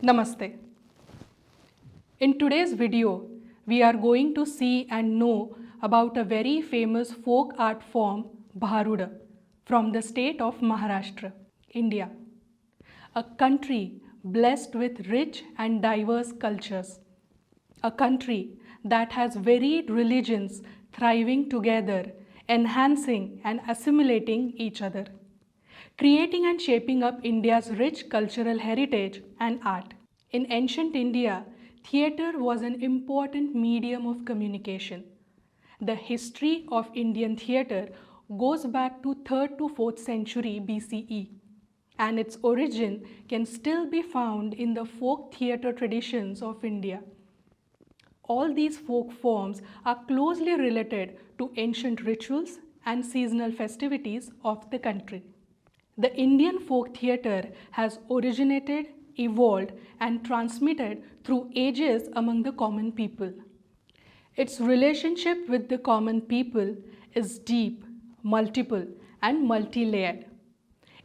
Namaste. In today's video, we are going to see and know about a very famous folk art form, Bharuda, from the state of Maharashtra, India. A country blessed with rich and diverse cultures. A country that has varied religions thriving together, enhancing and assimilating each other, creating and shaping up India's rich cultural heritage and art. In ancient India, theatre was an important medium of communication. The history of Indian theatre goes back to 3rd to 4th century BCE, and its origin can still be found in the folk theatre traditions of India. All these folk forms are closely related to ancient rituals and seasonal festivities of the country. The Indian folk theatre has originated, evolved, and transmitted through ages among the common people. Its relationship with the common people is deep, multiple, and multi-layered.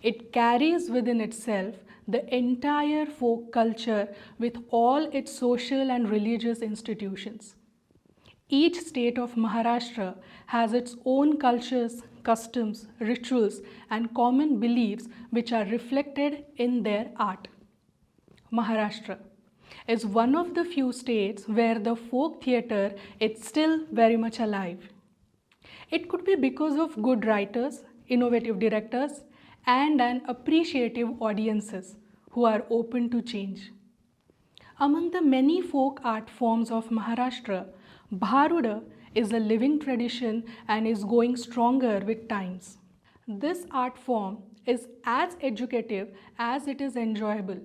It carries within itself the entire folk culture with all its social and religious institutions. Each state of Maharashtra has its own cultures, customs, rituals, and common beliefs which are reflected in their art. Maharashtra is one of the few states where the folk theatre is still very much alive. It could be because of good writers, innovative directors, and an appreciative audiences who are open to change. Among the many folk art forms of Maharashtra, Bharuda is a living tradition and is going stronger with times. This art form is as educative as it is enjoyable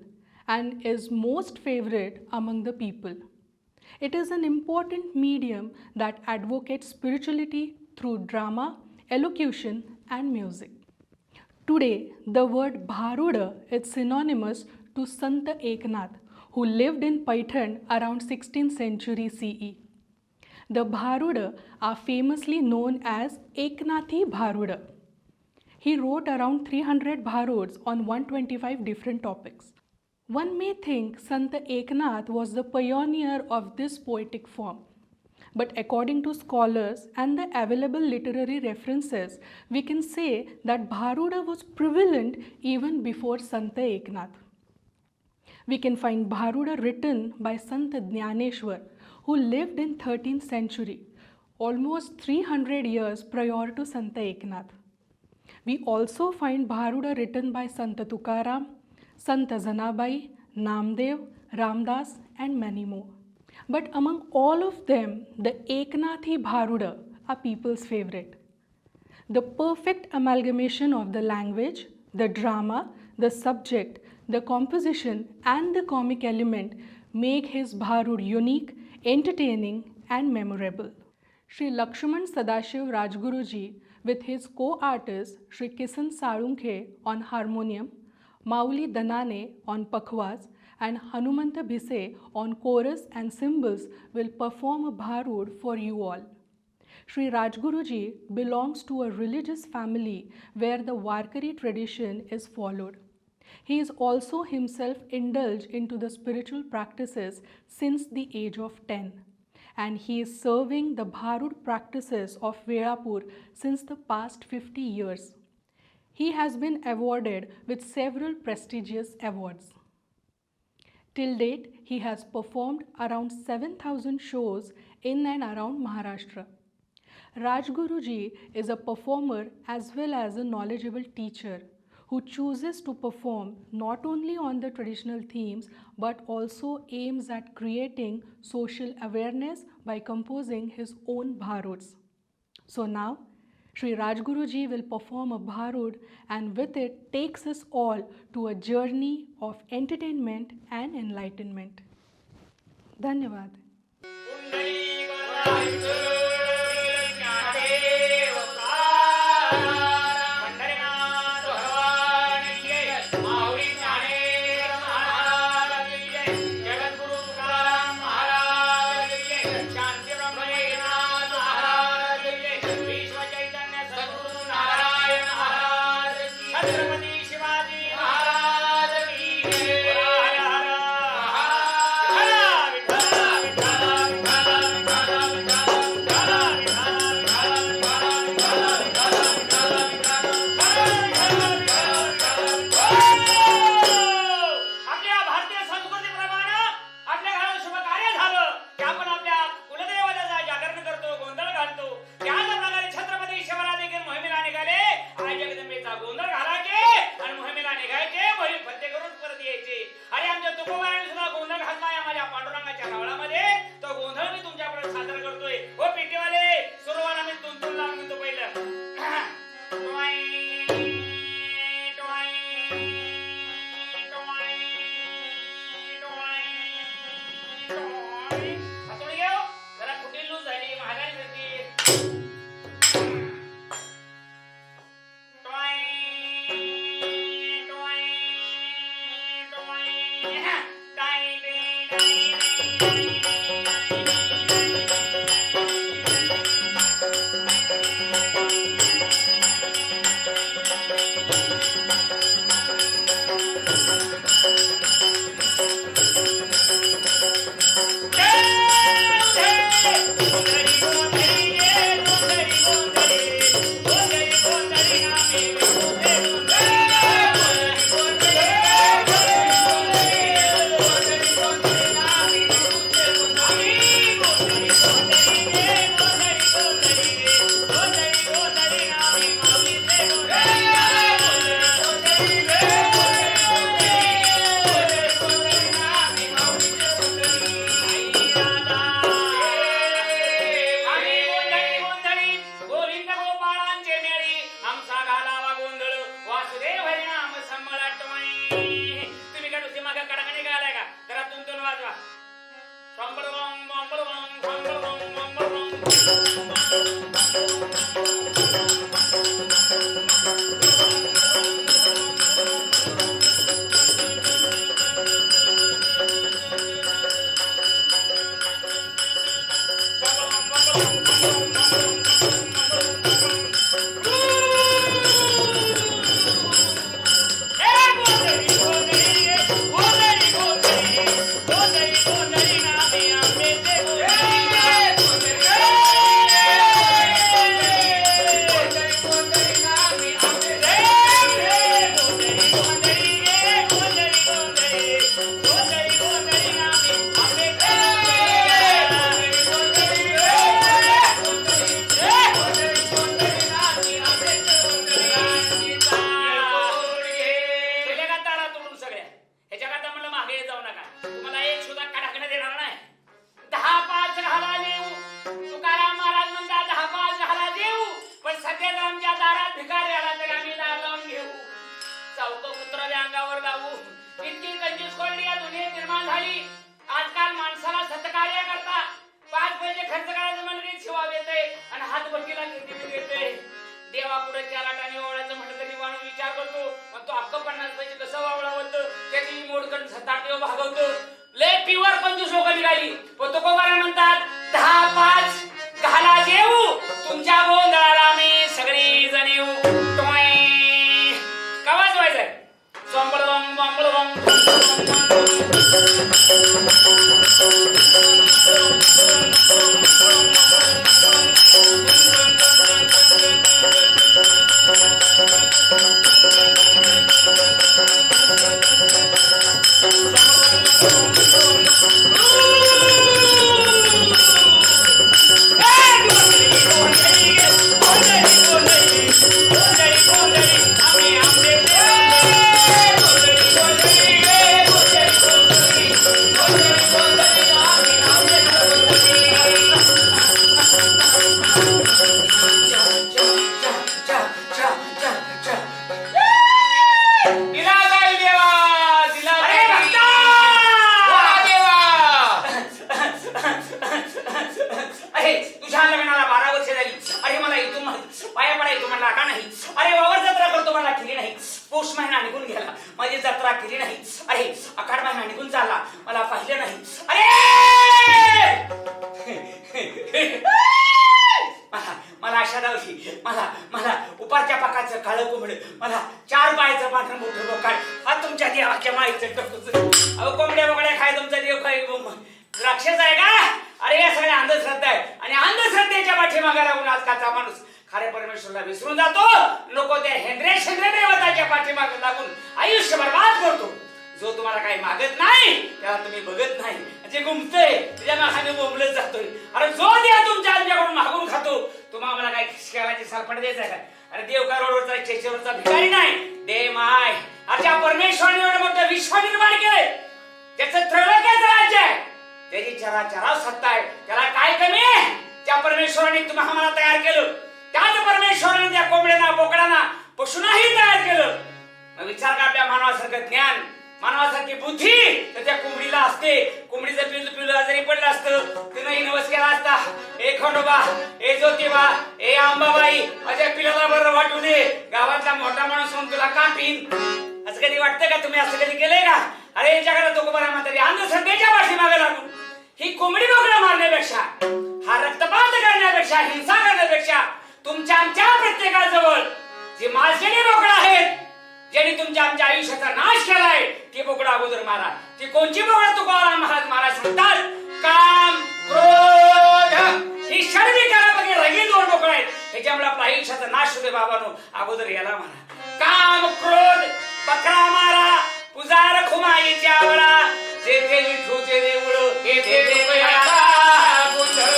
and is most favorite among the people. It is an important medium that advocates spirituality through drama, elocution, and music. Today, the word Bharuda is synonymous to Sant Eknath, who lived in Paithan around 16th century CE. The Bharuda are famously known as Eknathi Bharuda. He wrote around 300 Bharuds on 125 different topics. One may think Sant Eknath was the pioneer of this poetic form. But according to scholars and the available literary references, we can say that Bharuda was prevalent even before Sant Eknath. We can find Bharuda written by Sant Jnaneshwar, who lived in 13th century, almost 300 years prior to Sant Eknath. We also find Bharuda written by Sant Tukaram, Sant Janabai, Namdev, Ramdas, and many more. But among all of them, the Eknathi Bharuda are people's favorite. The perfect amalgamation of the language, the drama, the subject, the composition, and the comic element make his Bharud unique, entertaining, and memorable. Sri Lakshman Sadashiv Rajguruji with his co-artist Sri Kisan Salunkhe on harmonium, Mauli Danane on pakhwas, and Hanumanta Bhise on chorus and cymbals will perform a Bharud for you all. Sri Rajguruji belongs to a religious family where the Warkari tradition is followed. He is also himself indulged into the spiritual practices since the age of 10. And he is serving the Bharud practices of Velapur since the past 50 years. He has been awarded with several prestigious awards. Till date, he has performed around 7,000 shows in and around Maharashtra. Rajguruji is a performer as well as a knowledgeable teacher who chooses to perform not only on the traditional themes but also aims at creating social awareness by composing his own Bharuds. So now, Sri Rajguruji will perform a Bharud and with it takes us all to a journey of entertainment and enlightenment. Dhanyavad. Chhatrapati Shivaji Maharaj की जय. निघायचे बरी फत्ते करून परत यायचे. अरे आमच्या तुकोबाराने सुद्धा गोंधळ घातलाय माझ्या पांडुरंगाच्या रावळामध्ये. तो गोंधळ मी तुमच्याकडे सादर करतोय. हो पेटीवाले सुरुवाला मी तुंतून लावून घेतो पहिलं. ज्या परमेश्वराने एवढं मोठं विश्व निर्माण केलंय, त्याचं त्रैलोक्याचं राज्य आहे, त्याची चराचरावर सत्ता आहे, त्याला काय कमी आहे? त्या परमेश्वराने तुम्हाला आम्हाला तयार केलं, त्याच परमेश्वराने त्या कोंबड्यांना, बोकडांना, पशूंनाही तयार केलं. मग विचार कर, आपल्या मानवासारखं ज्ञान, मानवासारखी बुद्धी तर त्या कोंबडीला असते. कोंबडीचं पिल्लू आजारी पडलं असतं, तिने नवस केला असता, ए खंडोबा, ए ज्योतिबा, ए अंबाबाई, माझ्या पिल्लाला बरं वाटू दे, गावातला मोठा माणूस म्हणून तुला कापीन. असं कधी वाटतं का? तुम्ही असं कधी केलंय का? अरे जगाला तो बरा म्हातारी अंधश्रद्धेच्या पाठीमागे लागून ही कोंबडी बोकडं मारण्यापेक्षा, हा रक्तपात करण्यापेक्षा, हिंसा करण्यापेक्षा तुमच्या आमच्या प्रत्येकाजवळ जे मालसेनी बोकडं आहेत, ज्यांनी तुमच्या आमच्या आयुष्याचा नाश केलाय, ती बोकडं अगोदर मारा. ती कोणची बोकडं? तुकाराम महाराज म्हणतात, काम, क्रोध ही षडविकारापैकी रगील दोन बोकडं आहेत, त्याच्यामुळे आपल्या आयुष्याचा नाश होते. बाबांनो, अगोदर याला मारा. काम, क्रोध, बकरा मारा, पुजार खुमाईच्या आवळा, जेथे विठूचे देऊळ तेथे रुपयाचा गोंधळ.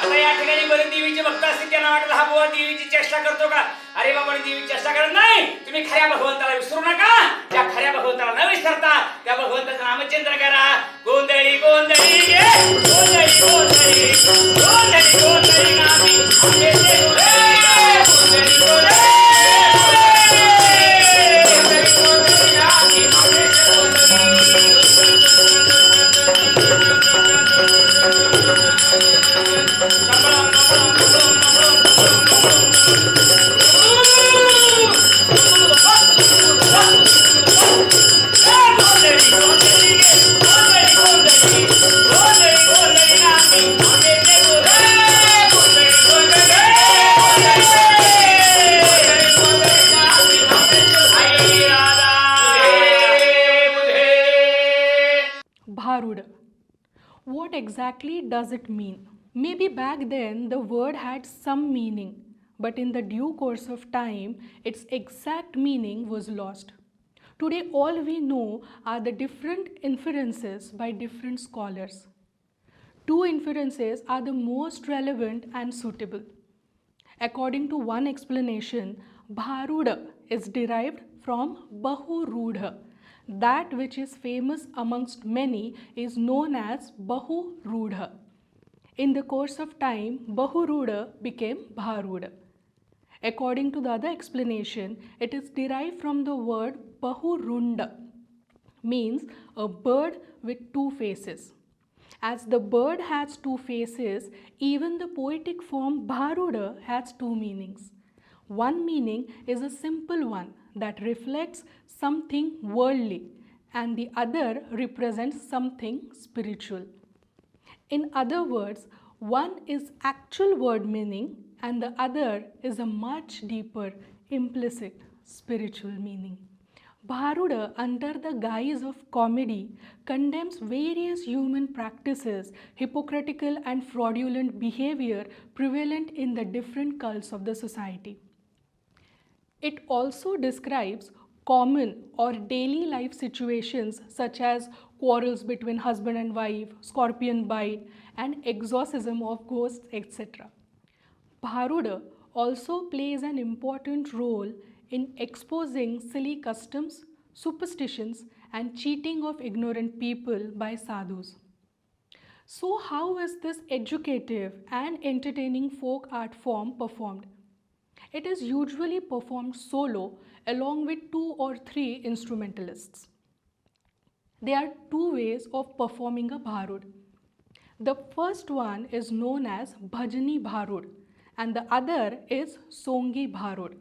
आता या ठिकाणी बरेच देवीचे भक्त असतील, त्यांना वाटलं हा बुवा देवीची चेष्टा करतो का? अरे बाबा, देवीची चेष्टा करत नाही. तुम्ही खऱ्या भगवंताला विसरू नका. त्या खऱ्या भगवंताला न विसरता त्या भगवंताचं नामचिंतन करा. गोंधळी गोंधळी गे, गोंधळी गोंधळी, गोंधळी गोंधळी नामी आंबे देऊळे, गोंधळी गोंधळी, गोंधळी गोंधळी नामी आंबे Bharud. What exactly does it mean? Maybe back then the word had some meaning, but in the due course of time, its exact meaning was lost. Today, all we know are the different inferences by different scholars. Two inferences are the most relevant and suitable. According to one explanation, Bharuda is derived from Bahurudha. That which is famous amongst many is known as Bahurudha. In the course of time, Bahurudha became Bharuda. According to the other explanation, it is derived from the word Bahurunda, means a bird with two faces. As the bird has two faces, even the poetic form Bharuda has two meanings. One meaning is a simple one that reflects something worldly, and the other represents something spiritual. In other words, one is actual word meaning and the other is a much deeper, implicit spiritual meaning. Bharuda, under the guise of comedy, condemns various human practices, hypocritical and fraudulent behavior prevalent in the different cults of the society. It also describes common or daily life situations such as quarrels between husband and wife, scorpion bite, and exorcism of ghosts, etc. Bharuda also plays an important role in exposing silly customs, superstitions, and cheating of ignorant people by sadhus. So, how is this educative and entertaining folk art form performed? It is usually performed solo along with 2 or 3 instrumentalists. There are 2 ways of performing a Bharud. The first one is known as Bhajani Bharud and the other is Songi Bharud.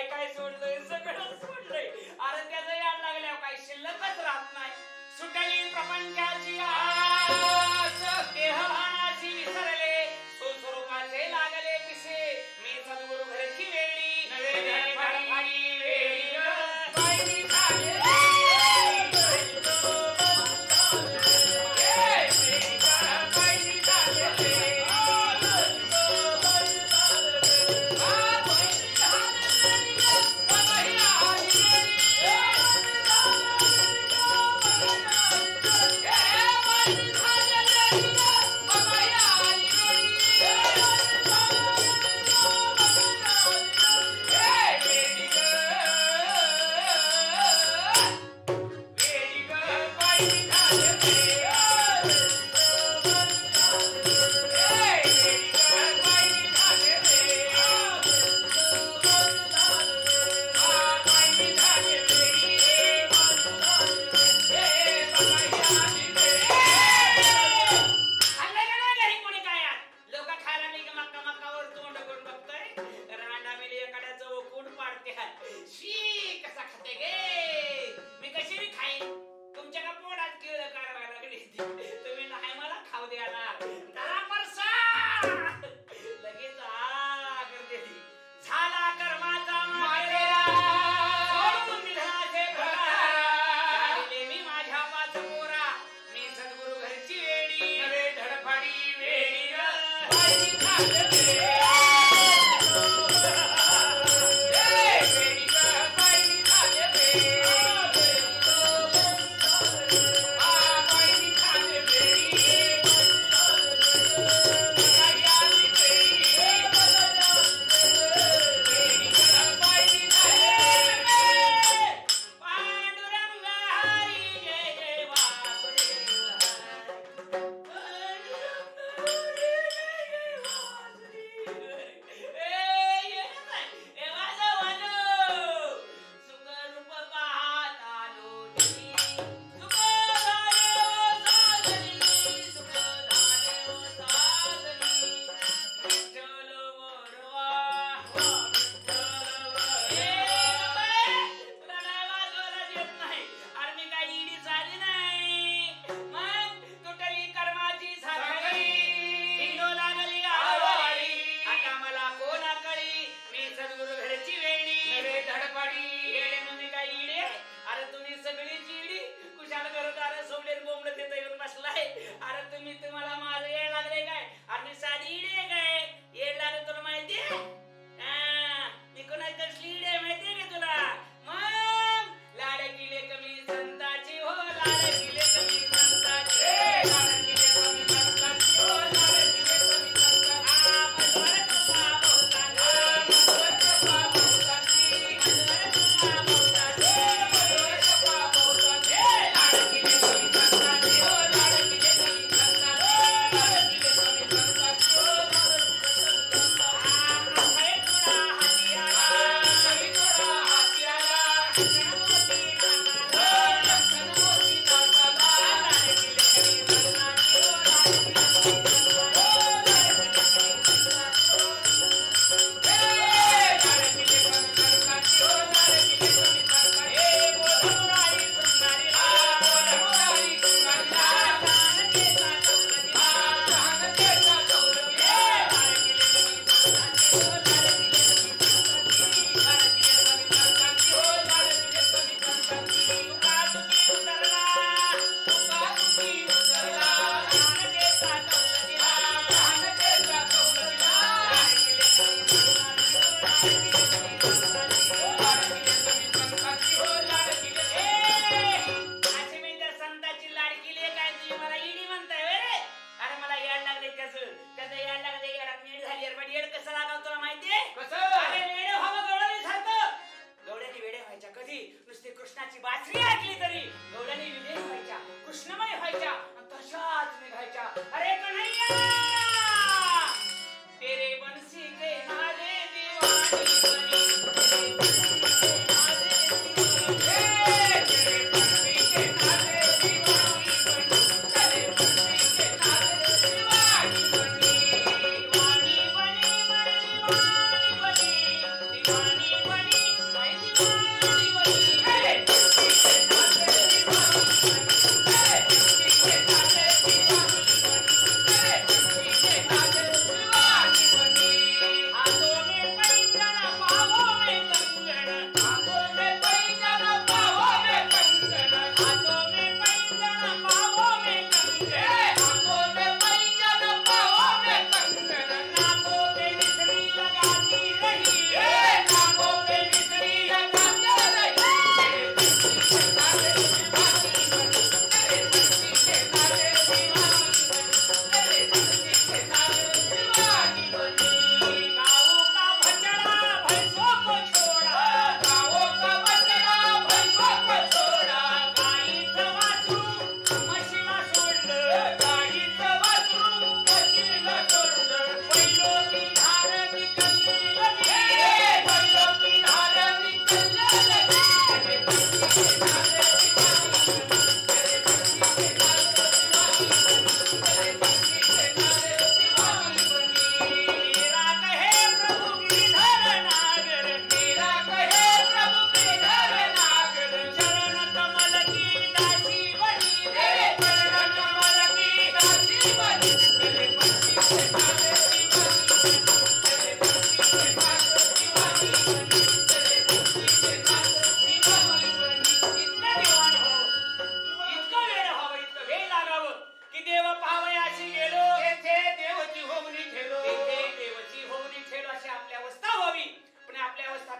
काय काय सोडलंय सगळं सोडलंय. अरे त्याचं याड लागल्यावर काही शिल्लकच राहत नाही. सुटली प्रपंचाची आस, देहभानाची विसरले, स्वस्वरूपाचे लागले पिसे. मी सद्गुरु घरची वेडी, नवे धडपडी वेडी ग, बाई झाले.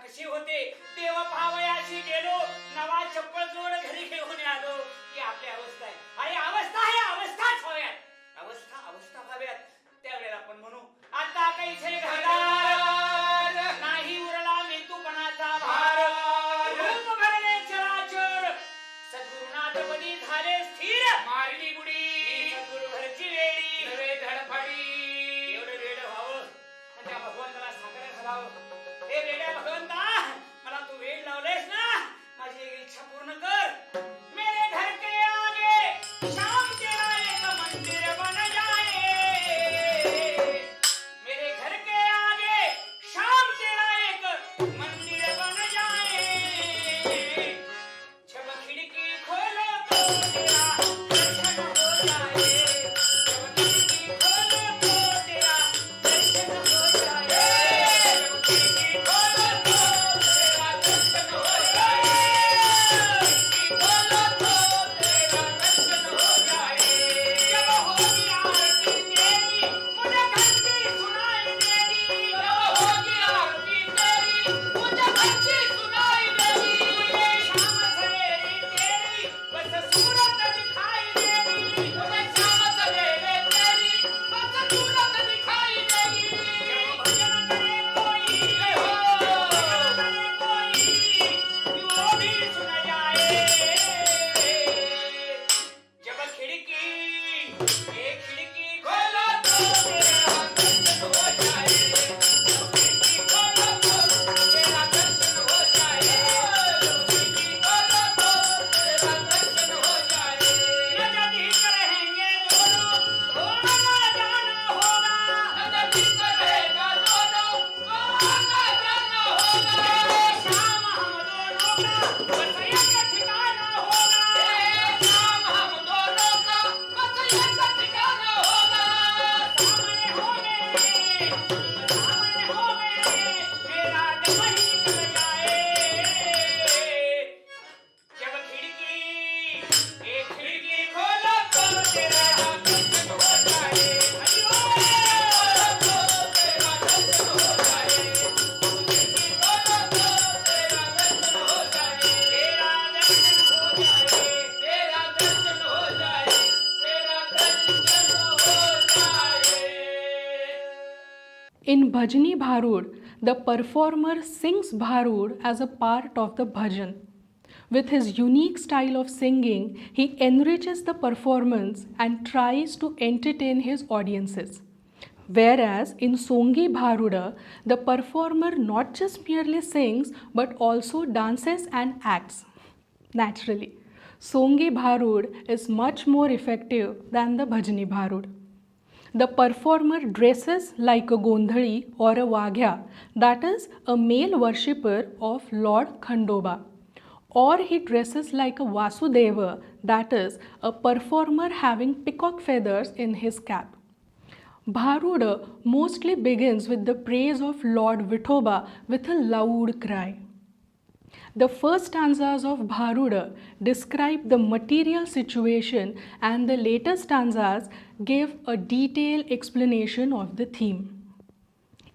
कशी होते देव पाहावयाशी गेलो नवा चप्पल जोड घरी घेऊन आलो ही आपली अवस्था आहे आणि अवस्था आहे अवस्थाच हव्यात अवस्था व्हाव्यात त्यावेळेला आपण म्हणू आता कैसे घरदार नाही उरला मेतूपणाचा भार रूप भरले चराचर सद्गुरुनाथ पदी झाले स्थिर मारली बुडी सद्गुरु घरची वेडी नवे धडपडी एवढं वेड व्हावं आणि त्या भगवंताला सागर घालावं हे वेड्या भगवंता मला तू वेळ लावलेस ना माझी इच्छा पूर्ण कर मेरे घर के आगे शाम तेरा एक मंदिर बन जाए मेरे घर के आगे शाम तेरा एक मंदिर बन जाए जब खिड़की खोलो तो तेरा दर्शन हो जाए जब खिड़की खोलो तो तेरा दर्शन हो जाए जब खिड़की खोलो तो तेरा दर्शन हो जाए खिड़की खोलो तो तेरा दर्शन हो जाए जब होगी आरती तेरी मुझे घंटी सुनाई देगी जब होगी आरती तेरी मुझे घंटी सुनाई देगी मुझे शाम सवेरे तेरी बस सूरत दिखाई देगी मुझे शाम सवेरे तेरी बस सूरत दिखाई देगी जब भजन करे कोई भजन करे कोई वो भी सुन जाए जब खिड़की एक खिड़की खोलो तो तेरा दर्शन हो जाए जब खिड़की खोलो तो तेरा दर्शन हो जाए जब खिड़की खोलो तो तेरा दर्शन हो जाए नजदीक रहेंगे दोनों आना जाना होगा नजदीक रहेगा दोनों आना जाना होगा शाम हम दोनों का बस एक ठिकाना होगा शाम हम दोनों का बस एक ठिकाना होगा सामने हो मेरे सामने हो मेरे मेरा जब ही निकल जाए जब खिड़की एक खिड़की खोलो तो तेरा दर्शन हो जाए हरि बोल तो तेरा दर्शन हो जाए खिड़की खोलो तो तेरा दर्शन हो जाए तेरा दर्शन हो जाए तेरा दर्शन हो जाए तेरा दर्शन हो जाए In Bhajani Bharud, the performer sings Bharud as a part of the bhajan. With his unique style of singing, he enriches the performance and tries to entertain his audiences. Whereas in Songi Bharuda, the performer not just merely sings but also dances and acts. Naturally, Songi Bharud is much more effective than the Bhajani Bharud. The performer dresses like a Gondhali or a Vaghya, that is, a male worshipper of Lord Khandoba. Or he dresses like a Vasudeva, that is, a performer having peacock feathers in his cap. Bharuda mostly begins with the praise of Lord Vithoba with a loud cry. The first stanzas of Bharuda describe the material situation, and the later stanzas give a detailed explanation of the theme.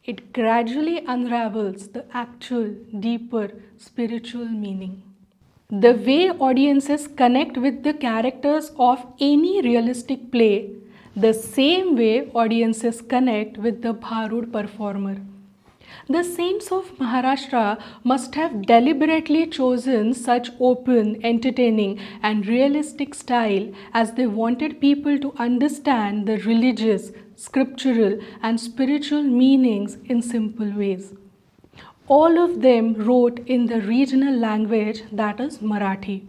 It gradually unravels the actual, deeper spiritual meaning. The way audiences connect with the characters of any realistic play, the same way audiences connect with the Bharud performer. The saints of Maharashtra must have deliberately chosen such open, entertaining, and realistic style as they wanted people to understand the religious, scriptural, and spiritual meanings in simple ways. All of them wrote in the regional language, that is Marathi,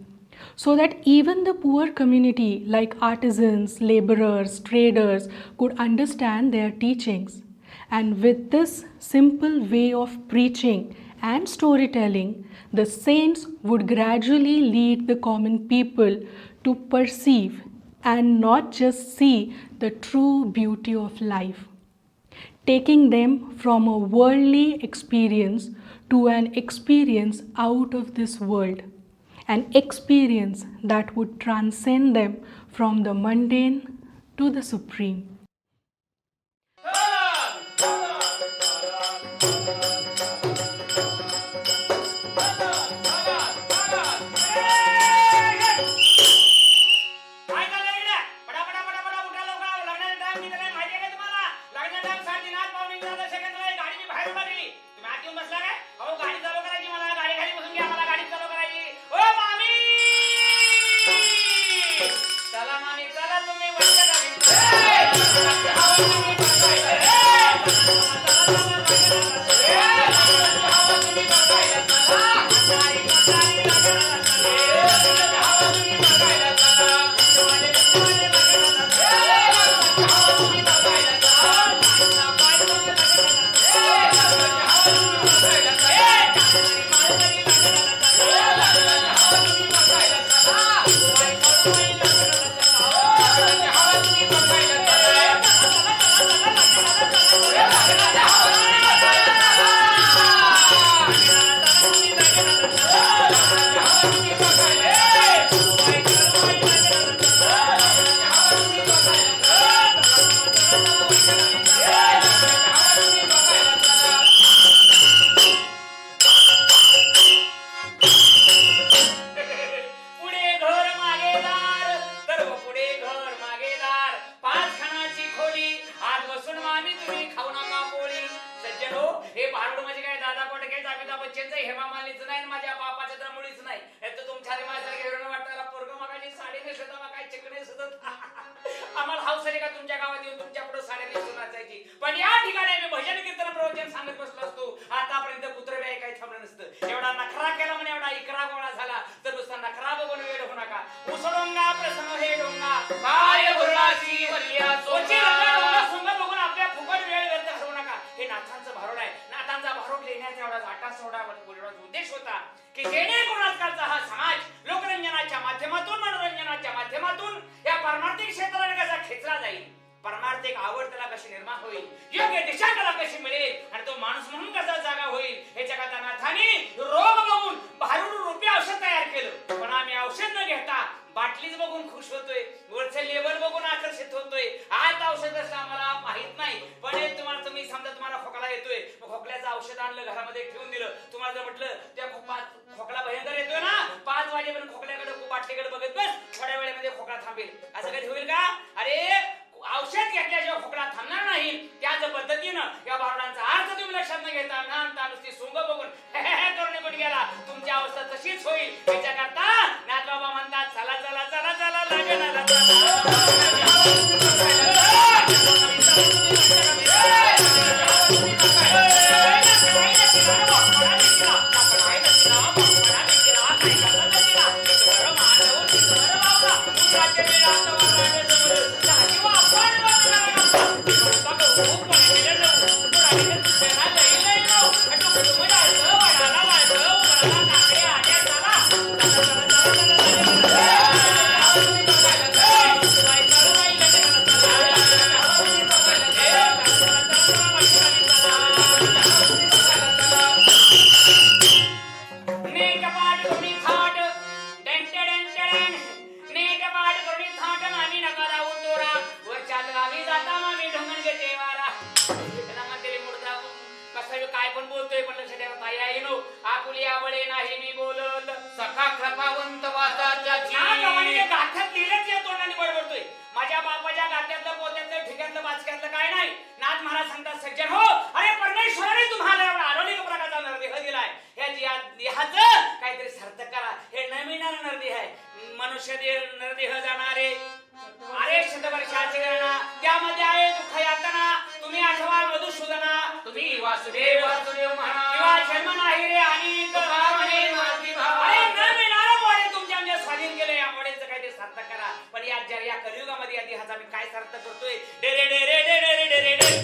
so that even the poor community like artisans, laborers, traders could understand their teachings. And with this simple way of preaching and storytelling, the saints would gradually lead the common people to perceive and not just see the true beauty of life, taking them from a worldly experience to an experience out of this world, an experience that would transcend them from the mundane to the supreme. पण या ठिकाणी आम्ही भजन कीर्तन प्रवचन सांगत बसलो असतो. आतापर्यंत कुत्रे काही थांबलं नसतं. एवढा नखरा केला म्हणे, एवढा इकरा गोळा झाला तर नुसता नखरा बघून वेळ होऊ नका. उसडोंगा प्रसन्न हे डोंगा काय गुरुराची वल्ल्या सोची डोंगा सुंग बघून आपल्या फुकट वेळ व्यर्थ घालवू नका. हे नाथांचं भारुड आहे. नाथांचा भारुड लिहिण्याचा एवढा आटा सोडा उद्देश होता की जेणेकरून आजकालचा हा समाज लोकरंजनाच्या माध्यमातून, मनोरंजनाच्या माध्यमातून या पारमार्थिक क्षेत्राने कसा खेचला जाईल, परमार्थिक आवड त्याला कशी निर्माण होईल, योग्य दिशा त्याला कशी मिळेल आणि तो माणूस म्हणून कसा जागा होईल, हे जगात नाथांनी रोग बघून भारूड रूपी औषध तयार केलं. पण आम्ही औषध न घेता बाटलीच बघून खुश होतोय, वरचं लेबल बघून आकर्षित होतोय. आज औषध असं आम्हाला माहित नाही, पण तुम्हाला तुम्ही समजा तुम्हाला खोकला येतोय, खोकल्याचं औषध आणलं घरामध्ये ठेवून दिलं. तुम्हाला जर म्हटलं त्या खोकला भयंकर येतोय ना, 5 वाजेपर्यंत खोकल्याकडे बाटलीकडे बघत बस, थोड्या वेळेमध्ये खोकला थांबेल. असं कधी होईल का? अरे औषध घेतल्याशिवाय खोकला थांबणार नाही. त्याच पद्धतीनं या भारुडांचा अर्थ तुम्ही लक्षात न घेता नानता नुसती सोंग बघून करून निघून गेला, तुमची अवस्था तशीच होईल. याच्याकरता नाथबाबा म्हणतात, चला चला चला चला लागेल मनुष्य नरदेह जाणारे अरे शतवर्षाची गणना त्यामध्ये आहे दुःख यातना तुम्ही आठवा मधुसूदना तुम्ही वासुदेव वासुदेव म्हणा किंवा जन्म नाही रे आणि अरे न मिळणारा मॉडेल तुमच्या आमच्या स्वाधीन केलं या मॉडेलचं काय ते सार्थक करा पण या कलियुगामध्ये या देहाचा मी काय सार्थक करतोय डेरे डेरे डेरे डेरे डेरे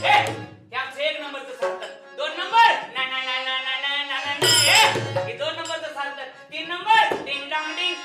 त्याचं एक नंबरचं सार्थक 2 नंबर नाही नाही नाही नाही नाही नाही नाही हे 2 नंबरचं सार्थक 3 नंबर डिंग डांग डिंग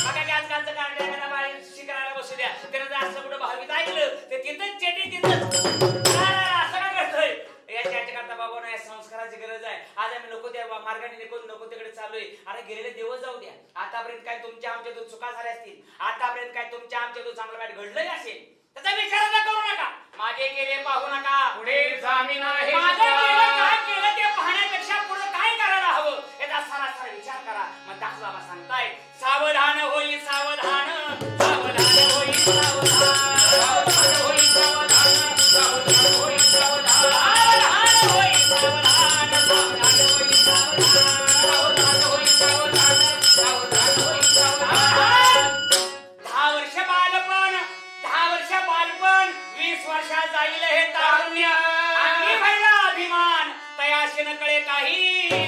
बघा की आजकालचं कार्यक्रम बाहेर शिकायला बसू द्या त्यानं जर असं कुठं भावीत ऐकलं ते तिथंच चेटी तिथंच असं काय करतोय याच्या करता बाबा या संस्काराची गरज आहे आज आम्ही नको त्या मार्गाने नको तिकडे चाललोय अरे गेलेले दिवस जाऊ द्या आतापर्यंत काय तुमच्या आमच्यातून चुका झाल्या असतील आतापर्यंत काय तुमच्या आमच्यातून चांगलं वाईट घडलंय असेल त्याचा विचार करू नका मागे गेले पाहू नका पुढे जामीन आहे मागे गेलं काय केलं ते पाहण्यापेक्षा पुढे काय करायला हवं याचा सरासर विचार करा मग दास बाबा सांगताय सावधान होई सावधान सावधान होई सावधान सावधान होई सावधान सावधान होई सावधान सावधान होई सावधान सावधान होई सावधान सावधान होई सावधान सावधान होई सावधान 10 वर्ष बालपण 10 वर्ष बालपण 20 वर्षात जाईल हे तारुण्य आणि पहिला अभिमान तयाशी न कळे काही 10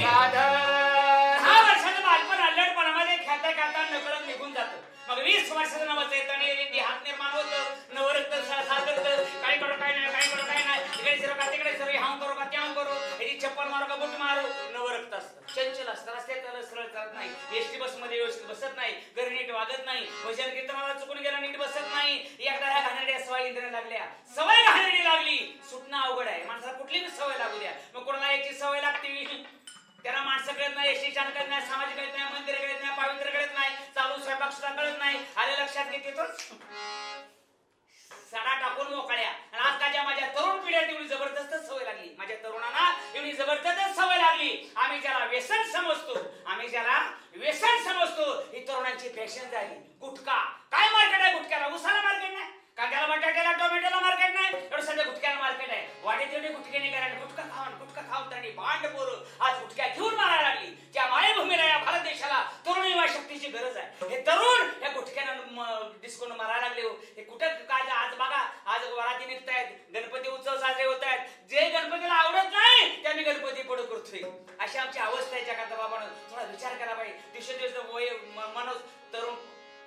वर्षाचं बालपण अल्लडपणामध्ये खेळता खेळता नकळत निघून जातं मग 20 वर्षाचं नवं चैतन्य देहात निर्माण होतं नवरक्त साधत काही करू काय नाही काही करू काय नाही इकडे सर्व का तिकडे सर्व हाव करू का त्याव करू याची चप्पल मारू का बुट मारू नवरक्त असतं चंचल असतं रस्त्यात सरळ चालत नाही एसटी बस मध्ये व्यवस्थित बसत नाही घरी नीट वागत नाही भजन कीर्तनाला चुकून गेला नीट बसत नाही एकदा ह्या घाणेरड्या सवय इंद्रिया लागल्या सवय घाणेरडी लागली सुटणं अवघड आहे माणसाला कुठली सवय लागू द्या मग कोणाला याची सवय लागते त्याला माणसं कळत नाही एसटी चालक कळत नाही समाज कळत नाही मंदिर कळत नाही पवित्र कळत नाही चालू स्वयंपाक सुद्धा कळत नाही आले लक्षात घेते तोच सडा टाकून मोकळ्या आणि आजकालच्या माझ्या तरुण पिढ्यात एवढी जबरदस्त सवय लागली माझ्या तरुणांना एवढी जबरदस्त सवय लागली आम्ही ज्याला व्यसन समजतो ही तरुणांची फॅशन झाली गुटखा काय मार्केट आहे गुटख्याला उसाला मार्केट नाही कांद्याला बटाट्याला टोमॅटोला मार्केट नाही एवढं सध्या गुटख्याला मार्केट आहे वाढीत एवढे गुटखे निघाले गुटखा खाऊन त्यांनी भांड पोरं आज गुटख्या घेऊन मारायला लागली त्या मायभूमीला या भारत देशाला तरुण युवा शक्तीची गरज आहे हे तरुण या गुटख्यानं डिस्कोन मारायला लागले हे कुठं काय आज बघा आज वराती निघतायत गणपती उत्सव साजरे होत आहेत जे गणपतीला आवडत नाही त्यांनी गणपती पुढे करतोय अशी आमची अवस्था आहे जगात बाबांनो थोडा विचार करा पाहिजे दिवसेंदिवस माणूस तरुण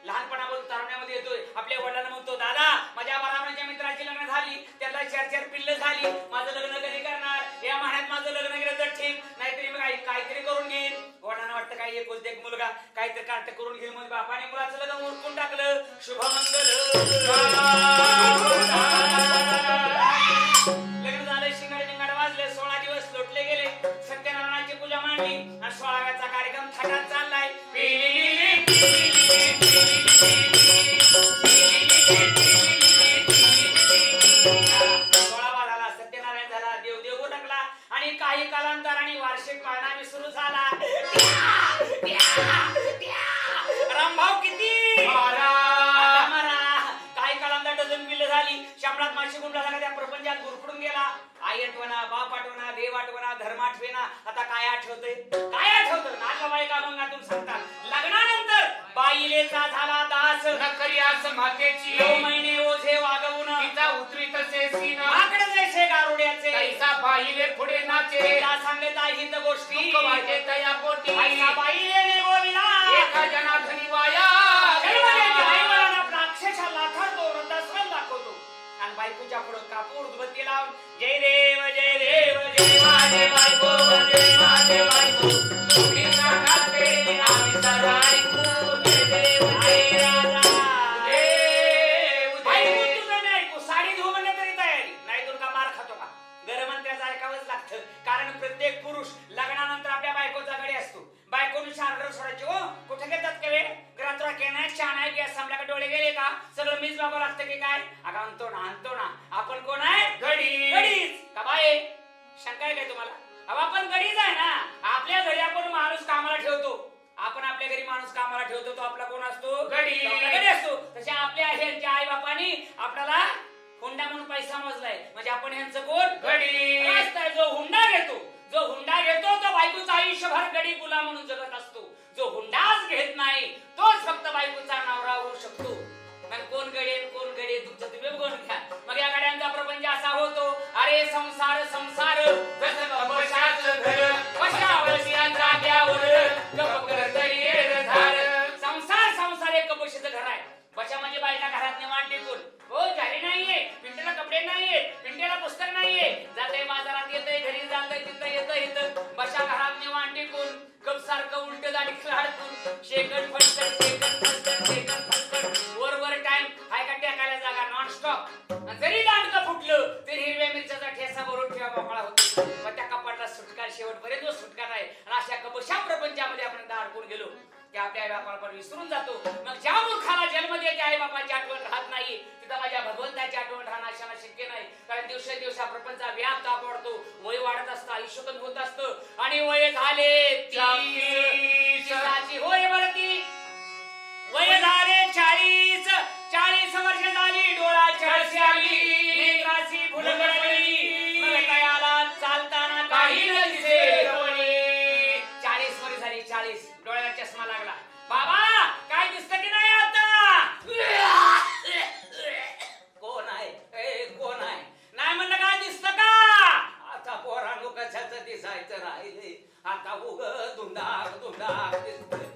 लहानपणापासून तारुण्यामध्ये येतोय आपल्या वडिलांना म्हणतो दादा माझ्या बराबरच्या मित्राची लग्न झाली त्याला 4 पिल्लं झाली माझं लग्न कधी करणार या महिन्यात माझं लग्न केलं तर ठीक नाहीतरी मी काहीतरी करून घेईन वडिलांना वाटतं काही एक मुलगा काहीतरी कार्ट करून घेईल मग बापाने मुलाचं लग्न उरकून टाकलं शुभमंगल लग्न झालं शिंगाड वाजले 16 दिवस लोटले गेले सत्यनारायणाची पूजा मांडली आणि 16व्याचा कार्यक्रम थाटात चाललाय सत्यनारायण झाला देव टाकला आणि काही कालांतराने वार्षिक पाळणा सुरू झाला रामभाव किती काही कालांतर डझन पिल्लं झाली शामळात माशी गुंडला लागला त्या प्रपंचात गुरफडून गेला आई आठवणा बाप आठवणा देव आठवणा धर्म आठवेना आता काय आठवतंय नाका बायका अभंगातून सांगतात लग्नानंतर बाईलेचा झाला दास नकरी असं मातेची 9 महिने ओझे वागवून तिचा उतरीत असे सीन आकडे जैसे गारुड्याचे ऐसा बाईले पुढे नाचे तिला सांगत हित गोष्टी वाटे तया पोटी ऐसा बाईले नेगोविला एका जना धनी वाया आई आपला अक्षरशः लाथाडतो वृद्धाश्रम दाखवतो आणि बायकोच्या पुढे कापूर उदबत्ती लावून जय देव जय देव जय माझे बायको जय माझे बायको तुम्ही नाकाते आम्ही सदा ऐकू जय देव जय राजा देव ऐकू तुझं नाही ऐकू साडी धुवून म्हणलं तरी तयारी नाही तुला का मार खातो का गरमंत्र्याचं ऐकावंच लागतं कारण प्रत्येक पुरुष लग्नानंतर आपल्या बायकोचा गडी असतो बायकोनुसार ऑर्डर सोडायची हो कुठे घेतात का वेळ घरात तुला केनाय छान आहे गॅस संपला का डोळे गेले का सगळं मीच बघावं लागतं की काय अगं आणतो ना आपण कोण आहे गडीच का बाय शंका आहे काय तुम्हाला अहो आपण गडीच आहे ना आपल्या घरी आपण माणूस कामाला ठेवतो आपण आपल्या घरी माणूस कामाला ठेवतो तो आपला कोण असतो गडी असतो तसे आपल्या ह्यांच्या आई बापानी आपल्याला हुंडा म्हणून पैसा मोजलाय म्हणजे आपण ह्यांचं कोण गडी जो हुंडा घेतो तो बायकोचं आयुष्यभर गडी गुलाम म्हणून जगत असतो जो हुंडाच घेत नाही तोच फक्त बायकोचा नवरा होऊ शकतो. मग कोण गडे तुमचं तुम्ही बघून घ्या. मग या गाड्यांचा प्रपंच असा होतो, अरे संसार संसार जसं बशाचं घर, बशावरती जाग्यावर गप करतय धार. संसार संसार एक बशीचं घर आहे. बशा म्हणजे बायका घरात निवांत टिकून, हो झाली नाहीये, पिंट्याला कपडे नाहीये, पिंट्याला पुस्तक नाहीये, जाते बाजारात येतंय, घरी जातंय, तिथं येतं इथं. बशा घरात निवांत टिकून कप सारखं उलट जाडी हडकून शेकंड फटकन वर वर टाइम हाय का टेकायला जागा नॉनस्टॉप. जरी दांडकं फुटलं तरी हिरव्या मिरच्याचा ठेसा भरून ठेवा मोकळा होतो. मग त्या कपाटला सुटका शेवटपर्यंत सुटका नाही. आणि अशा कबशा प्रपंचामध्ये आपण अडकून गेलो की आपल्या आई बापाला विसरून जातो. मग ज्या मूर्खाला जन्म देते आई बापाची आठवण राहत नाही, तिथं माझ्या भगवंताची आठवण राहणं अशाला शक्य नाही. कारण दिवसेंदिवसा प्रपंचा व्याप तापडतो, वय वाढत असतं, आयुष्य कमी होत असतं. आणि वय झाले 30 होय बरं ती वय झाले 40 वर्ष झाली, डोळा 40 आली, नेत्राची फुलगडली, मग तयाला चालताना काही न दिसे. 40 वर्ष झाली, 40 डोळ्याला चष्मा लागला. बाबा काय दिसतं की नाही आता? कोण आहे कोण आहे? नाही म्हणलं काय दिसतं का? आता पोरांनो कशाचं दिसायचं राहिले, आता उग धुंदाक दिसतोय.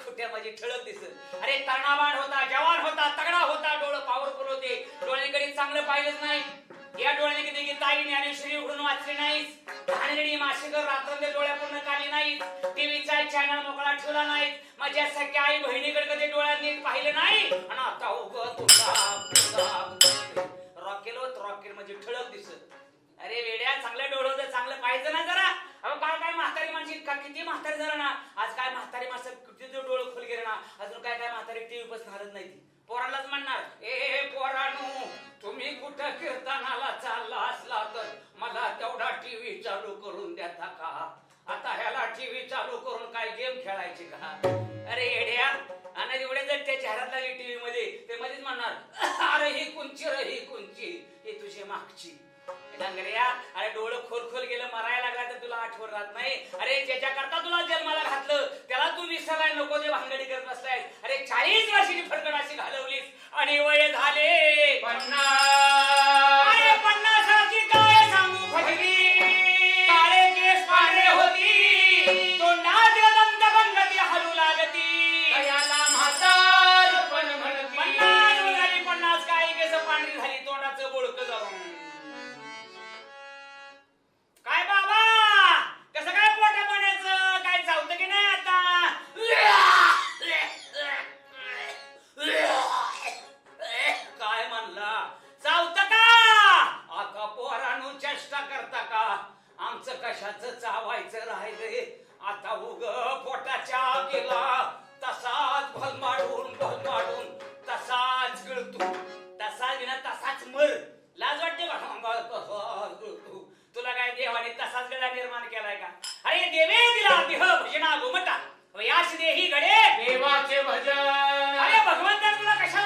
खुट्या माझी ठळक दिसत. अरे तणावान होता, जवान होता, तगडा होता, डोळं पॉवरफुल होते, डोळ्याकडे चांगलं पाहिलंच नाही. या डोळ्याने कधी ताई ज्ञानेश्वरी उघडून वाचली नाहीस, घाणेरडी मासिकं रात्रंदिवस डोळ्या पूर्ण काढली नाहीत, टीव्हीचा चॅनल मोकळा ठेवला नाहीत, माझ्यासारख्या आई बहिणीकडे कधी डोळ्यात नीट पाहिलं नाही. आणि आता उगत रॉकेल म्हणजे ठळक दिसत. अरे वेड्या, चांगलं डोळं होतं, चांगलं पाहायचं ना जरा. अहो काय म्हातारी माणशी किती म्हातारी झालं ना आज, काय म्हातारी माणसं किती डोळं खोल गेले ना, अजून काय म्हातारी टीव्ही पासून हलत नाही. पोरांनाच म्हणणार, ए पोरांनो तुम्ही कुठं कीर्तनाला चालला असला तर मला तेवढा टीव्ही चालू करून देता का? आता ह्याला टीव्ही चालू करून काय गेम खेळायची का? अरे येड्या, आणि एवढे जर त्या चेहऱ्यात लागली टीव्ही मध्ये ते मध्येच म्हणणार, अरे ही कुंची रे ही कुंची, ही तुझी मागची. डांगऱ्या, अरे डोळं खोल गेलं, मरायला लागला तर तुला आठवण राहत नाही. अरे ज्याच्या करता तुला जन्माला घातलं त्याला तू विसराय नको ते भांगडी करत बसलाय. अरे 40 वर्षाची फडकड अशी घालवलीस आणि वय झाले 50. अरे 50ची काय सांगू फजली, काळे केस पांढरे होती, तोंडात दंत बंगती हलू लागती, कयाला म्हातार पण म्हणती. 50 झाली, 50 काय केस पांढरी झाली, तोंडाचं बोळकं जाऊन. काय बाबा कसं काय पोटा पाण्याचं काय चावतं की नाही आता? काय म्हणला चावतं का? आता पोरांनो चेष्टा करता का? आमचं कशाचं चावायचं राहिले. आता उग पोटाच्या गेला तसाच भलमाडून तसाच गळतो, तसाच विना तसाच मर. लाज वाटते का? तसाच गळतो. तुला काय देवाने तसाच गळा निर्माण केलाय का? अरे देवे दिला देह भजना गोमटा, याच देही घडे देवाचे भजन. अरे भगवंताने तुला कशा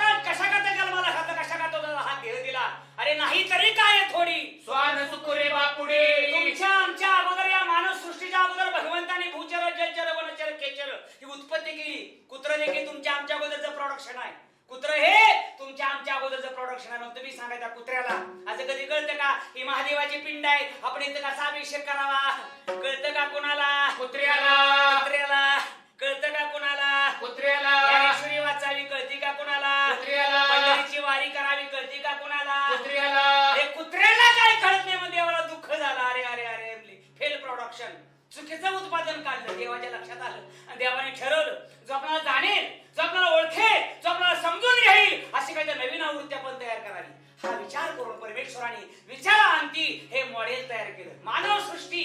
करता जन्माला घातलं, कशा करता तुला हा देह दिला? अरे नाही तरी काय थोडी स्वान सुकुरे बापुडे. तुमच्या आमच्या अगोदर या मानव सृष्टीच्या अगोदर भगवंताने भूचर जलचर वनचर केचर ही उत्पत्ती केली. कुत्र देखील तुमच्या आमच्या अगोदरचं प्रोडक्शन आहे. कुत्र हे तुमच्या आमच्या अगोदरचं प्रोडक्शन आहे. मग तुम्ही सांगा त्या कुत्र्याला असं कधी कळतं का ही महादेवाची पिंड आहे, आपण इथं कसा अभिषेक करावा? कळतं का कुणाला? कुत्र्याला कळतं का कुणाला? कुत्र्याला. ज्ञानेश्वरी वाचावी कळती का कुणाला? कुत्र्याला. पंढरीची वारी करावी कळती का कुणाला? कुत्र्याला. हे कुत्र्याला काय कळत नाही, मग देवाला दुःख झालं. अरे अरे अरे फेल प्रोडक्शन, चुकीचं उत्पादन काढलं. देवाच्या लक्षात आलं आणि देवाने ठरवलं जो आपल्याला जाणेल, जो आपल्याला ओळखेल, जो आपल्याला समजून घेईल अशी काही नवीन आवृत्ती आपण तयार करावी. हा विचार करून परमेश्वराने विचारांती हे मॉडेल तयार केलं, मानव सृष्टी.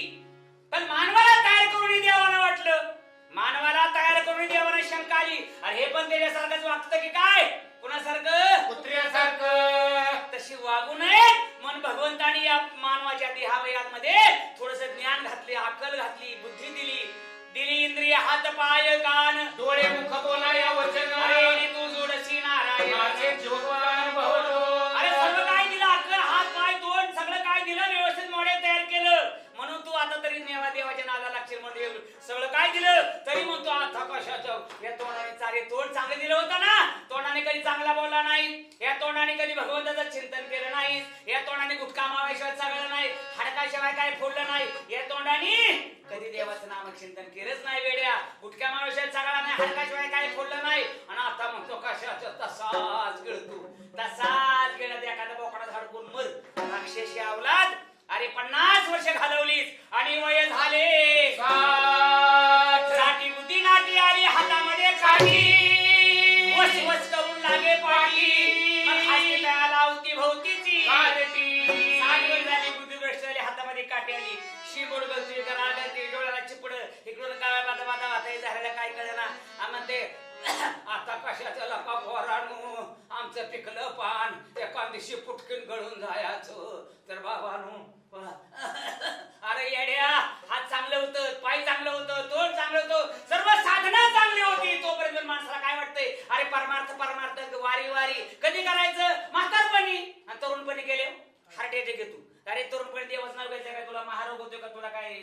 पण मानवाला तयार करून देवाला वाटलं, मानवाला तयार करून देवाने शंका आली, अरे हे पण देवासारखंच वागतं की काय? कुणासारखं? कुत्र्यासारखं. तशी वागू नये म्हणून भगवंतानी या मानवाच्या देहावयामध्ये थोडस ज्ञान घातले, अक्कल घातली, बुद्धी दिली, इंद्रिय हात पाय कान डोळे मुख बोला या वचन. अरे तू जोडशी नारायण माझे जोगवान भवलो. अरे सगळं काय दिलं, अक्कल हात पाय तोंड सगळं काय दिलं, व्यवस्थित मॉडेल तयार केलं. म्हणून तू आता तरी देवाच्या नादाला लागशील. म्हणजे सगळं काय दिलं तरी म्हणतो आता कशाचं या तोंडाने चाले तोंड चांगले चावला नाही, या तोंडाने कधी भगवंताचं चिंतन केलं नाही, या तोंडाने गुटखा मावाशिवाय चागलं नाही, हाडकाशिवाय काय फोडलं नाही, या तोंडाने कधी देवाचं नाम चिंतन केलंच नाही वेड्या, गुटख्या मावाशिवाय चागला नाही, हाडकाशिवाय काय फोडलं नाही, आणि आता म्हणतो कशाचं तसाच गिळतो, तसाच गिळत एखाद्या बोकडात हडकून मर. राक्षसी अवलाद, अरे 50 वर्ष घालवलीस आणि वय झाले 60, बुद्धी नाटी आली हातामध्ये काठी, वस वस करून लागे पाठी, मग हाती लावती भोवतीची 60 वर झाली, बुद्धी भ्रष्ट झाली, हातामध्ये काठी आली, शिबोड गलती रागाती, डोळ्याला चिपड, इकडून काय बाता बाता बाता झालेलं काय कळना. म्हणते आता कशाचं लपा पोरांनो, आमचं पिकलं पान एका दिवशी पुटकीन गळून जायचं. तर बाबांनो अरे येड्या, हात चांगलं होतं, पाय चांगलं होतं, तोंड चांगलं होतं, सर्व साधनं चांगली होती, तोपर्यंत माणसाला काय वाटतंय, अरे परमार्थ परमार्थ वारी वारी कधी करायचं, म्हातारपणी. आणि तरुणपणी गेले हार्ट अटॅक येतो. अरे तरुणपणी देवाचं नाव घ्यायचं काय, तुला महारोग होतोय का, तुला काय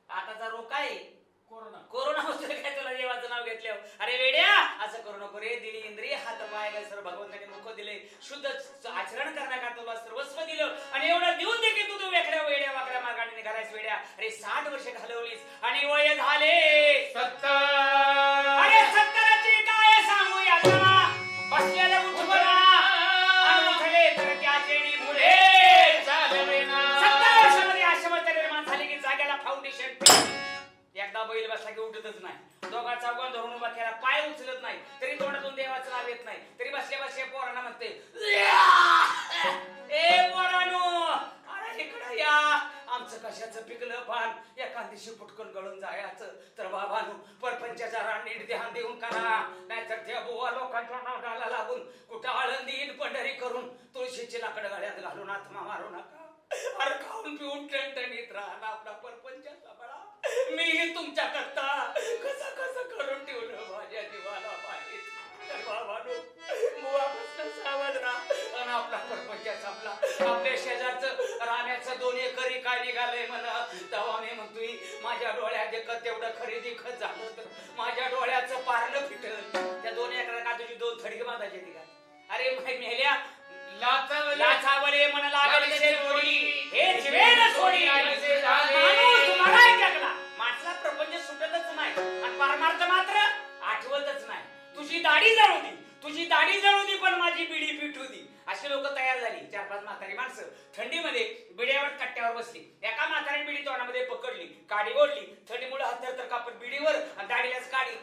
आताचा रोग काय कोरोना होतोय काय तुला देवाचं नाव घेतल्यावर. अरे वेड्या, असं करू नको रे. दिली इंद्रिय हात पाय सर भगवंताने मुख दिले, शुद्ध आचरण करण्याकरता तुला सर्वस्व दिलं, आणि एवढं देऊन देखील तू वेगळ्या वेड्या वाकड्या मार्गाने निघालायस वेड्या. अरे 60 वर्ष घालवलीस आणि वय झाले 70. अरे 70ची काय सांगू याचा, बसलेलं उठवला आणि उठले तर त्याचे पुढे चालवे ना. 70 वर्षामध्ये अशा म्हातारी निर्माण झाली की जाग्याला फाउंडेशन. एकदा बैल बसला की उठतच नाही, दोघा चौघां धरून उभा केला, पाय उचलत नाही, तरी तोंडातून देवाचं नाव येत नाही, तरी बसल्या बसल्या पोरांना म्हणते ए पोरांनो, अरे इकडे या, आमचं कशाचं पिकलं पान एका दिवशी पुटकन गळून जायचं. तर बाबांनो परपंचाचा रान नीट ध्यान देऊन करा, नाहीतर त्या बुवा लोकांच्या नादाला लागून कुठं आळंदीन पंढरी करून तुळशीची लाकडं गळ्यात घालून आत्मा मारू नका. अरे खाऊन पिऊन टणटणीत राहा आपला परपंचाचा बळा. मीही तुमच्या करता कसं कसं करून ठेवलं माझ्या जीवाला माहित. तर बाबांनो मुवापासून सावध राहा आणि आपला परपंच संपला. आपल्या शेजारचं राण्याचं 2 एकरी काय निघालंय म्हणा, तेव्हा मी म्हणतोय माझ्या डोळ्यात एकच तेवढं खरेदी खत झालं तर माझ्या डोळ्याचं पारणं फिटलं. त्या 2 एकरा का तुझी 2 थडगे बांधायचे ती काय. अरे मेल्या लाचावले मन लागले शेवडी, हे जीवेन सोडी माणूस तुम्हाला जगला. माणसाला प्रपंच सुटतच नाही आणि परमार्थ मात्र आठवतच नाही. तुझी दाढी जळू दे, तुझी दाढी जळू दे, पण माझी बिडी पिटू दे. अशी लोक तयार झाली. 4-5 म्हातारी माणसं थंडीमध्ये बिड्यावर कट्ट्यावर बसली. एका म्हातारी बिडी तोंडामध्ये पकडली, काडी ओढली, थंडीमुळे हात तर कापड बिडीवर आणि दाढीलाच काढी.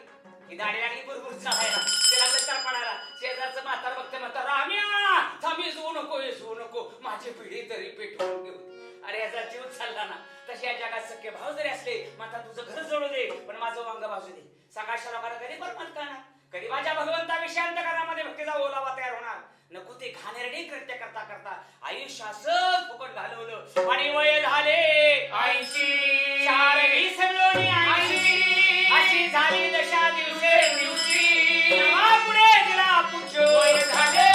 ही दाढी लागली भरपूर चालायला, त्याला तर पडायला. शेजारचं म्हातार बघते म्हातार, राम्या थांबी जाऊ नको, येऊ नको, माझी पिढी तरी पेटवून घेऊ. अरे याचा जीव चालला ना. तशी या जगात सख्खे भाव जरी असले, माता तुझं घर जळू दे पण माझं वांग भाजू दे. सकाळच्या लोकांना कधी परमात करणार, कधी माझ्या भगवंताविषयी अंतःकरणामध्ये भक्तीचा ओलावा तयार होणार. नको ते घाणेरडे कृत्य करता करता आयुष्य असंच फुकट घालवलं आणि वय झाले 80. 4-20 मिळून 80 अशी झाली दशा दिवसे दिवशी. पुढे दिला पुढचे वय झाले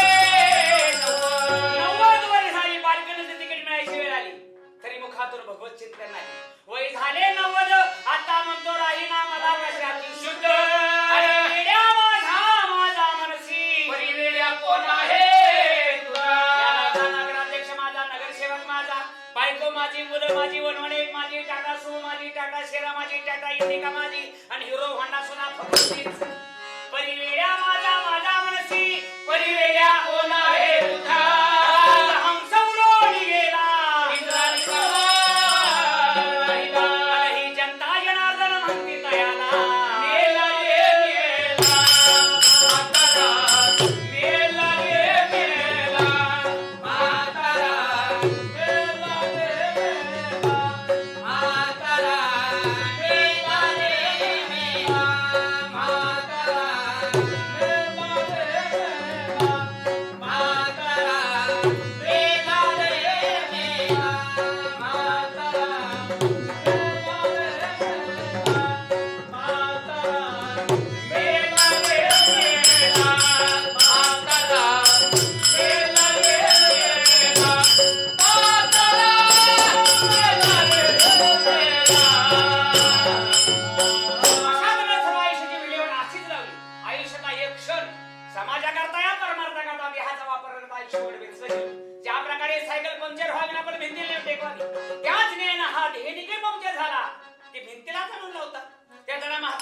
90 वय झाली. बालकणीचं तिकीट मिळायची वेळ आली तरी मुखातून भगवत चिंतन नाही. वय झाले 90, आता म्हणतो राही ना मला कशाची शुद्ध. बायको माझी, मुलं माझी, वनवणे माझी, टाटा सू माझी, टाटा शेरा माझी, टाटा इंडिका माझी आणि हिरो होंडा सुना फक्त परिवेड्या माझा माझा मनसी, परिवेड्या कोण आहे तुझा. हंस उडून गेला ही जनता जनार्दन म्हणती तयाला. मेला रे मेला मेला रे मेला मातारा.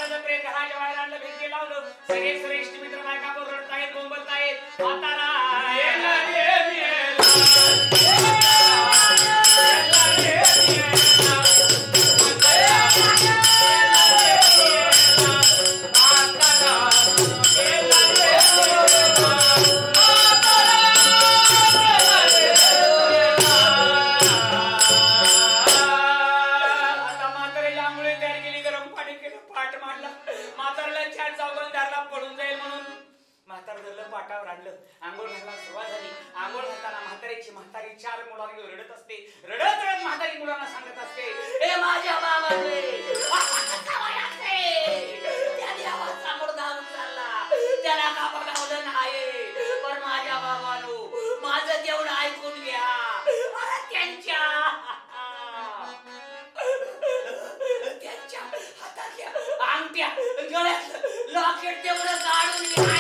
म्हाताऱ्याचं प्रेत घराच्या बाहेर आणलं, भिंती लावलं. सगळे श्रेष्ठ मित्र बायका बोलतायत, बोंबलतायत. म्हातारा पाटावर आणलं. आंघोळ घालायला सुरुवात झाली. आंघोळ घालताना म्हातारी चार मुलांना घेऊन रडत असते. रडत रडत म्हातारी मुलांना सांगत असते, हे माझ्या बाबाने त्याने आवाज समोर धावून चालला, त्याला का बघावलं नाही, पण माझ्या बाबानो माझं तेवढं ऐकून घ्या. त्यांच्या हातातल्या अंगठ्या गळ्यात लॉकेट तेवढं काढून घ्या.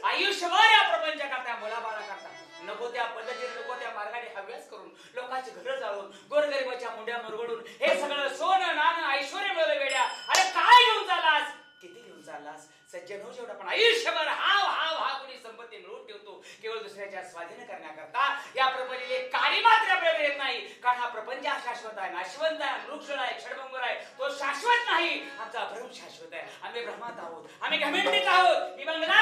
आयुष्यभर या प्रपंच करता, मुलाबाळा करता, नको त्या पद्धतीने नको त्या मार्गाने हव्यास करून, लोकांची घरं जाळून, गोरगरिबाच्या मुंड्या मुरगडून हे सगळं सोनं नाणं ऐश्वर्य मिळवलं वेड्या. अरे काय घेऊन चाललास, किती घेऊन चाललास? सज्जन हो जेवढा, पण आयुष्यभर हाव हाव हा कोणी संपत्ती मिळवून ठेवतो केवळ दुसऱ्याच्या स्वाधीन करण्याकरता. या प्रपंचाची काळी मात्र आपल्याला येत नाही, कारण हा प्रपंच शाश्वत आहे, नाशवंत आहे, मृक्षण आहे, क्षणभंगुर आहे. तो शाश्वत नाही, आमचा भ्रम शाश्वत आहे. आम्ही भ्रमात आहोत, आम्ही घमेंडीत आहोत. मी बंगला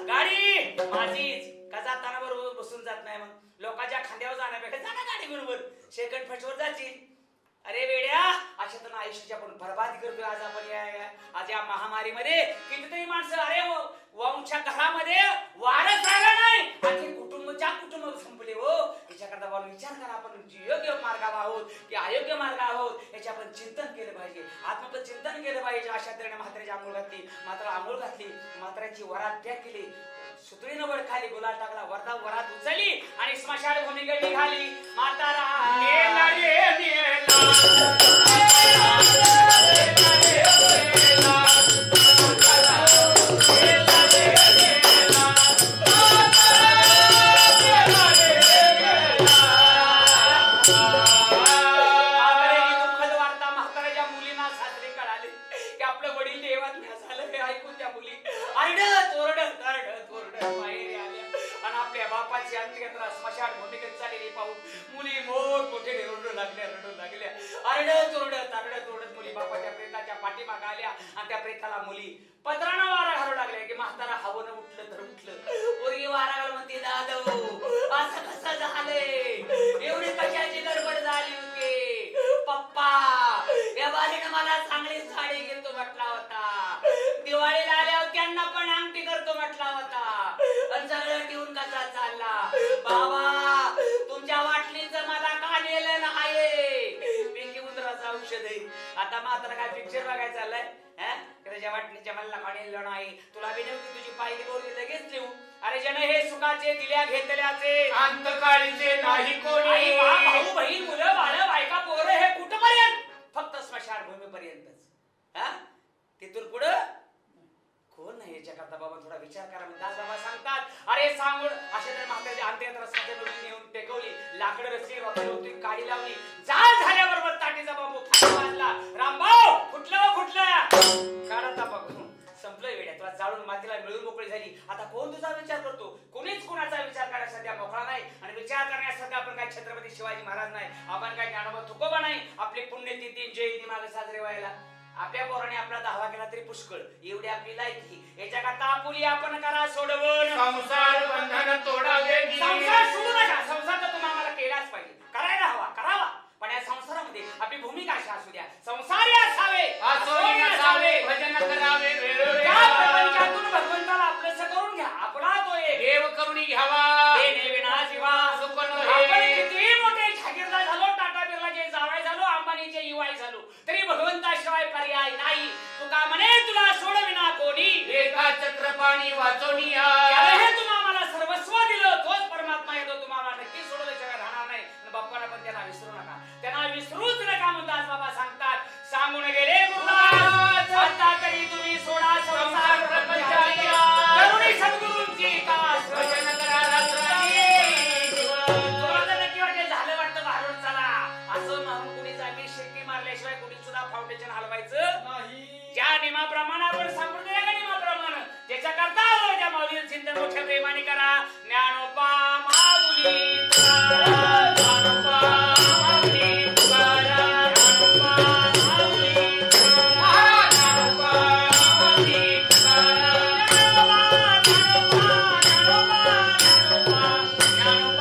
गाडी माझीच कसा तानावर बसून जात नाही, मग लोकांच्या खांद्यावर जाण्यापेक्षा जाणा गाडी बरोबर शेकंड फटवर जायची. अरे वेड्या, अशातून आयुष्याची आपण बर्बादी करतोय. आज आपण आज या महामारीमध्ये कितीतरी माणसं, अरे वंशा घरामध्ये वारच राहिला नाही, आणखी कुटुंब संपले. हो, याच्याकरता आपण विचार करा, आपण योग्य मार्गावर आहोत की अयोग्य मार्गावर आहोत, याचे आपण चिंतन केलं पाहिजे, आत्मपद चिंतन केलं पाहिजे. अशा तऱ्हेने म्हाताऱ्याची आंघोळ घातली, आंघोळ घातली, म्हाताऱ्याची वरात पॅक केली, सुतळीनं वर खाली गुलाल टाकला, वरात उचलली आणि स्मशान भूमीकडे निघाली. म्हातारा स्मशान भूमिकेत चाललेली पाहून मुली मोठमोठे रडू लागल्या. आरडत मुली बापाच्या प्रेताच्या पाठीमागे आल्या आणि त्या प्रेताला मुली पत्रानं वारा घालू लागल्या की म्हातारा हवं उठलं तर उठलं. पोरगी वारा घालून म्हणते, दादा असं कसं झालंय, एवढी कशाची गडबड झाली होती? पप्पा, या बालीनं मला चांगली साडी घेतो म्हटला होता, दिवाळीला आल्यावर त्यांना पण अंगठी करतो म्हटला होता, आणि सगळं ठेवून कसा चालला? बाबा, तुमच्या वाटणीचं मला का नेलं नाही? पिंकी उंदराचं औषध आहे. आता मात्र काय पिक्चर बघायला चाललाय? त्याच्या वाटणीच्या मला का नेलं नाही? तुला बी नव्हती तुझी पाहिली बोलली लगेच लिहू. अरे जन हे सुखाचे दिल्या घेतल्याचे अंतकाळीचे नाही कोणी. भाऊ बहीण मुलं बाळ बायका पोरं हे कुठपर्यंत? फक्त स्मशानभूमीपर्यंतच. तिथून पुढं कोण नाही याच्याकरता. बाबा थोडा विचार करा. दास बाबा सांगतात, अरे सांगून अशा तर म्हाताऱ्याच्या अंत्ययात्रा नेऊन टेकवली, लाकडं रचली, होती, काडी लावली, जाळ झाल्याबरोबर ताटीचा बाबू वाजला. रामभाऊ फुटलं काढा बघून संपलं वेड्या. तुला जाळून मातीला मिळून मोकळी झाली. आता कोण तुझा विचार करतो? कोणीच कोणाचा विचार करण्यासाठी मोकळा नाही, आणि विचार करण्यासाठी आपण काय छत्रपती शिवाजी महाराज नाही, आपण काय ज्ञानोबा तुकोबा नाही. आपली पुण्यतिथी जयंती मागे साजरे व्हायला आपल्या पोराने आपला दावा केला तरी पुष्कळ. एवढी आपली लायकी. याच्याकरता आपुली आपण करा सोडवून संसार बंधन तोडावे. संसार सोडू नका. संसार तर तुम्ही आम्हाला केलाच पाहिजे, करायला हवा, करावा. पण या संसारामध्ये आपली भूमिका अशी असू द्या, संसारी असावे, भजन करावे, प्रपंचातून भगवंताला आपलंसं करून घ्या. आपला तो देव करून घ्यावा. आपण किती मोठे जागीरदार झालो, टाटा बिर्लाचे जावई झालो, अंबानीचे युवाई झालो, तरी भगवंताशिवाय पर्याय नाही. तुका म्हणे तुला सोडविना कोणी, एका चक्रपाणी वाचोनी. तुम्हा आम्हाला सर्वस्व दिलं, तोच परमात्मा येतो. तुम्हाला नक्की सोडल्याशिवाय राहणार नाही. बाप्पाला पण त्यांना विसरू नका, त्यांना विसरूच नका म्हणतात बाबा सांगतात. सांगून गेले गुरुदास, आता तरी तुम्ही सोडा संसार प्रपंचाच्या, करुणी सद्गुरूंची कास भजन करा रात्री. तुम्हाला नक्की वाटेल झालं वाटतं बाहेरून चला असं म्हणून कुणीच आम्ही शेती मारल्याशिवाय सुद्धा फाउंडेशन हलवायचं नाही. ज्या नियमाप्रमाणे आपण सांगितलं का नियमाप्रमाणे त्याच्या करता आलो त्या माऊलीचं चिंतन मोठ्या प्रेमाने करा. ज्ञानोबा माऊली तुकाराम, ज्ञानोबा माऊली तुकाराम, ज्ञानोबा माऊली तुकाराम, ज्ञानोबा माऊली तुकाराम, ज्ञानोबा, ज्ञानोबा, ज्ञानोबा, ज्ञानोबा,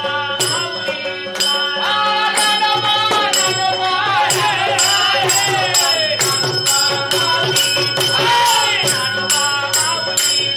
ज्ञानोबा माऊली तुकाराम, ज्ञानोबा, ज्ञानोबा,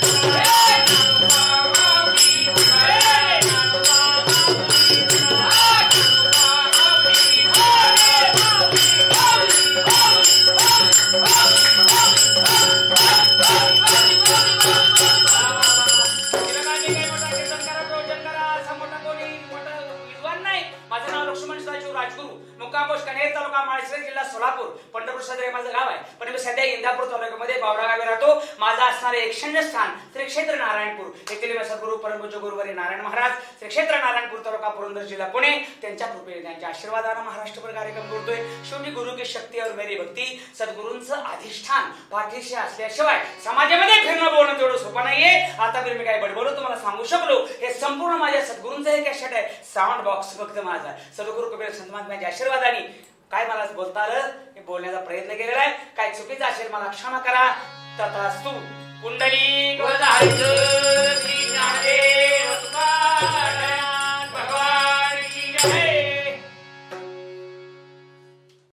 माझं नाव लक्ष्मण सदाशिव राजगुरू, मुक्काम पोस्ट कन्हेर, तालुका माळशिरस, जिल्हा सोलापूर. पंढरपूर सदर हे माझं गाव आहे, पण मी सध्या इंदापूर तालुक्यामध्ये बावरा गावी राहतो. माझं असणारे एकशेण्य स्थान श्री क्षेत्र नारायणपूर येथील सद्गुरू परमपूज्य गुरुवारी नारायण महाराज, श्री क्षेत्र नारायणपूर, तालुका पुरंदर, जिल्हा पुणे. त्यांच्या कृपेने त्यांच्या आशीर्वादाने महाराष्ट्रभर कार्यक्रम करतोय. शेवटी गुरु की शक्ती और मेरी भक्ती. सद्गुरूंचं अधिष्ठान पाठीशी असल्याशिवाय समाजामध्ये फिरणं बोलणं तेवढं सोपं नाहीये. आता मी काय बडबडू तुम्हाला सांगू शकलो. हे संपूर्ण माझ्या सद्गुरूंचं हे कॅसेट आहे, साऊंड बॉक्स फक्त माझा. सद्गुरू कबीर संत महात्म्यांच्या आशीर्वादाने काय मला बोलता आलं हे बोलण्याचा प्रयत्न केलेला आहे. काय चुकीचं असेल मला क्षमा करा. तथास्तु. कुंडली गोदाहरित श्री ज्ञानदेव